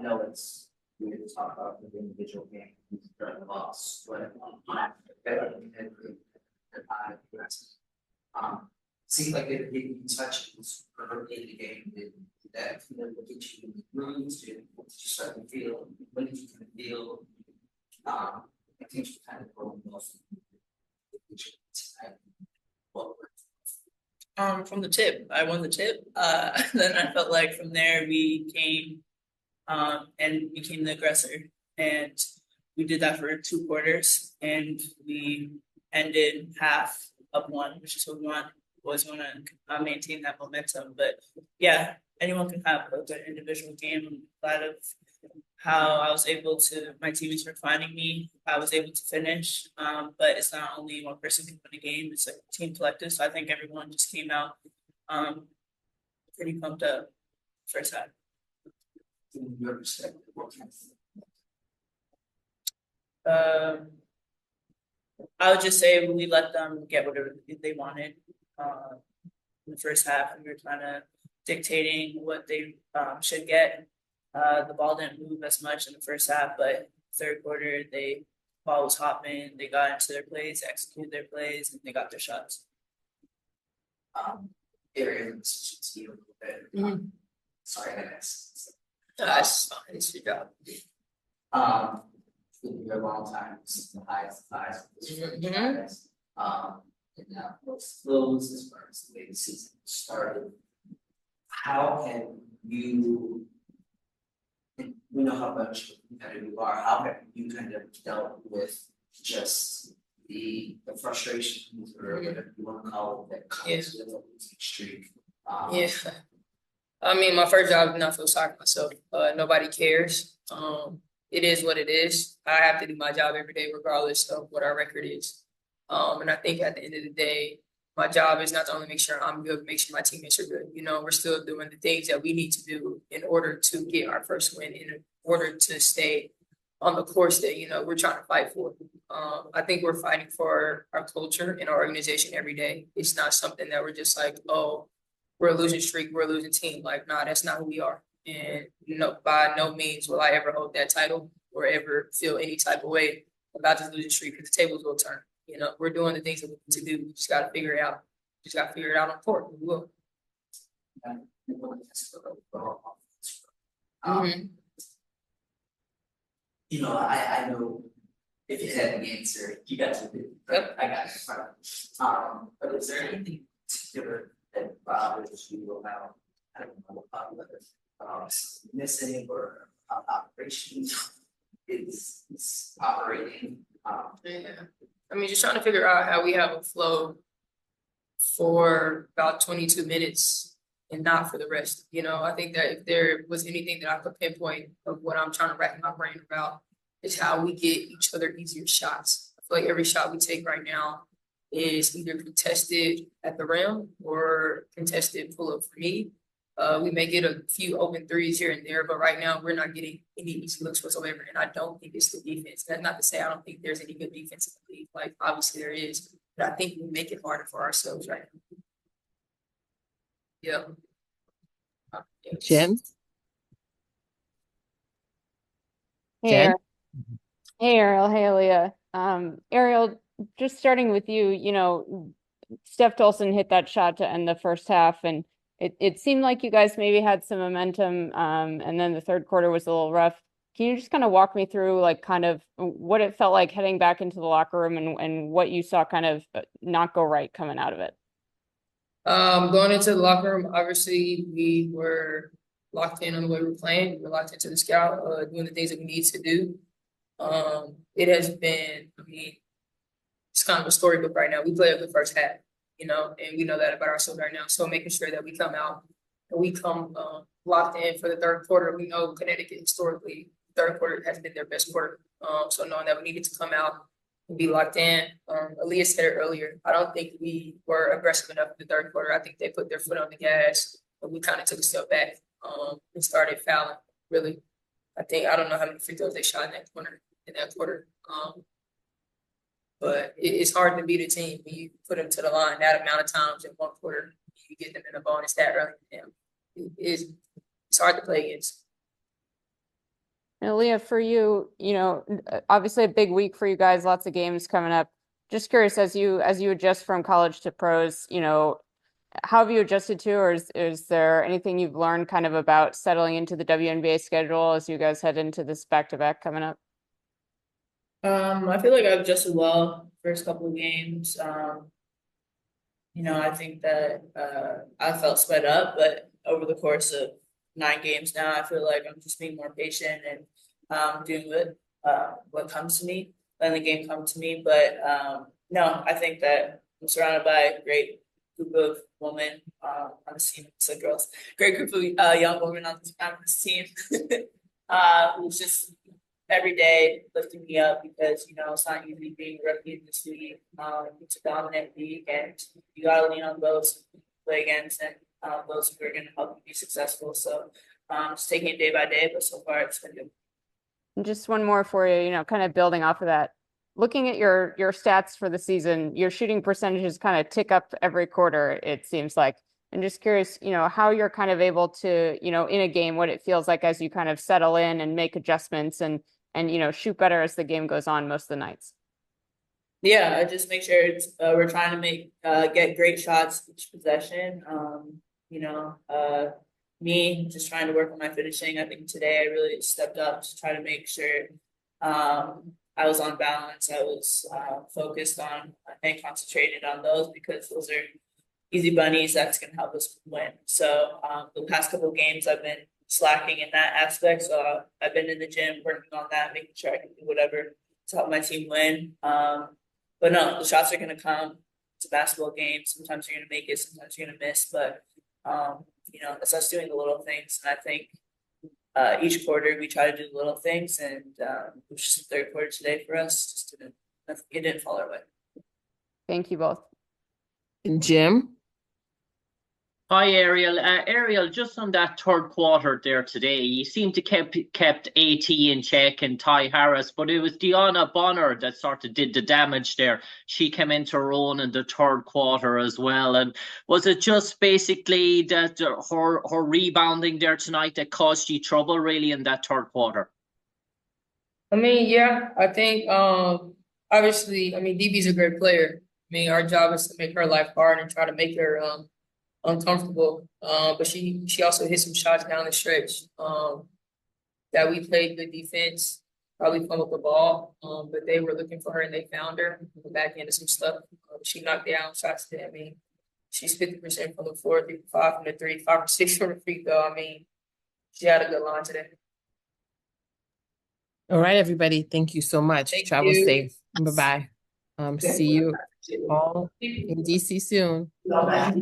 I know it's weird to talk about the individual game during the loss, but seems like it touch early in the game. Did that get you in the rooms? Did you start to feel? When did you kind of feel? I think you kind of go most. From the tip, I won the tip. Then I felt like from there we came and became the aggressor, and we did that for 2 quarters, and we ended half up 1, which is what we want. Was want to maintain that momentum, but yeah, anyone can have a good individual game. I'm glad of how I was able to. My teammates were finding me. I was able to finish, but it's not only one person can win a game. It's a team collective. So I think everyone just came out pretty pumped up first half. I would just say we let them get whatever they wanted. In the first half, we were kind of dictating what they should get. The ball didn't move as much in the first half, but third quarter, ball was hopping. They got into their plays, executed their plays, and they got their shots. Areas a little bit. Sorry, I missed. That's fine. It's your job. It's been a long time since the highest franchise. And now close as far as the way the season started. How can you? We know how much competitive you are. How have you kind of dealt with just the frustrations or whatever you want to call it that comes with a losing streak? I mean, my first job is not feel sorry for myself. Nobody cares. It is what it is. I have to do my job every day, regardless of what our record is. And I think at the end of the day, my job is not to only make sure I'm good, make sure my teammates are good. You know, we're still doing the things that we need to do in order to get our first win, in order to stay on the course that, you know, we're trying to fight for. I think we're fighting for our culture and our organization every day. It's not something that we're just like, oh, we're a losing streak, we're a losing team. Like, nah, that's not who we are. And by no means will I ever hold that title or ever feel any type of way about this losing streak, because the tables will turn. You know, we're doing the things that we need to do. We just got to figure it out. Just got to figure it out on court. We will. You know, I know if you had the answer, you got to do. Yep. I got it. But is there anything particular that bothers you about, I don't know, whether missing or operations is operating? I mean, just trying to figure out how we have a flow for about 22 minutes and not for the rest. You know, I think that if there was anything that I could pinpoint of what I'm trying to rack my brain about is how we get each other easier shots. I feel like every shot we take right now is either contested at the rim or contested pull up for me. We may get a few open threes here and there, but right now we're not getting any easy looks whatsoever. And I don't think it's the defense. That's not to say I don't think there's any good defense in the league. Like, obviously there is, but I think we make it harder for ourselves right now. Yeah. Jen? Hey, Ariel. Hey, Aaliyah. Ariel, just starting with you, you know, Steph Dolson hit that shot to end the first half, and it seemed like you guys maybe had some momentum, and then the third quarter was a little rough. Can you just kind of walk me through, like, kind of what it felt like heading back into the locker room and what you saw kind of not go right coming out of it? Going into the locker room, obviously we were locked in on the way we're playing. We were locked into the scout, doing the things that we need to do. It has been, I mean, it's kind of a storybook right now. We play a good first half, you know, and we know that about ourselves right now. So making sure that we come out and we come locked in for the third quarter. We know Connecticut historically, third quarter has been their best quarter. So knowing that we needed to come out and be locked in. Aaliyah said it earlier. I don't think we were aggressive enough in the third quarter. I think they put their foot on the gas, but we kind of took a step back and started fouling, really. I don't know how many free throws they shot in that quarter. But it's hard to beat a team when you put them to the line that amount of times in one quarter. You get them in a bonus that early. It's hard to play against. And Leah, for you, obviously a big week for you guys, lots of games coming up. Just curious, as you adjust from college to pros, how have you adjusted to, or is there anything you've learned kind of about settling into the WNBA schedule as you guys head into this back-to-back coming up? I feel like I've adjusted well first couple of games. I think that I felt sped up, but over the course of 9 games now, I feel like I'm just being more patient and doing what comes to me, letting the game come to me. But no, I think that I'm surrounded by a great group of women on this team. So great group of young women on this team who's just every day lifting me up because it's not easy being a rookie in this league. It's a dominant league, and you gotta lean on those you play against and those who are going to help you be successful. So just taking it day by day, but so far it's been good. And just one more for you, kind of building off of that. Looking at your stats for the season, your shooting percentages kind of tick up every quarter, it seems like. And just curious, how you're kind of able to, in a game, what it feels like as you kind of settle in and make adjustments and shoot better as the game goes on most of the nights. Yeah, I just make sure we're trying to get great shots each possession. Me just trying to work on my finishing. I think today I really stepped up to try to make sure I was on balance. I was focused on and concentrated on those because those are easy bunnies that's going to help us win. So the past couple of games I've been slacking in that aspect. So I've been in the gym working on that, making sure I can do whatever to help my team win. But no, the shots are going to come. It's a basketball game. Sometimes you're going to make it, sometimes you're going to miss. But it's us doing the little things. And I think each quarter we try to do the little things. And it was just the third quarter today for us. It didn't fall our way. Thank you both. And Jim? Hi, Ariel. Ariel, just on that third quarter there today, you seem to kept AT in check and Ty Harris, but it was Deanna Bonner that sort of did the damage there. She came into her own in the third quarter as well. And was it just basically that her rebounding there tonight that caused you trouble really in that third quarter? I mean, yeah, I think obviously, DB's a great player. Our job is to make her life hard and try to make her uncomfortable. But she also hit some shots down the stretch that we played good defense, probably fumbled the ball, but they were looking for her and they found her on the back end of some stuff. She knocked down shots today. She's 50% from the floor, 5 from the 3, 5 or 6 from the free throw. She had a good line today. All right, everybody. Thank you so much. Thank Travel you. safe. Bye-bye. See you all in DC soon. Bye.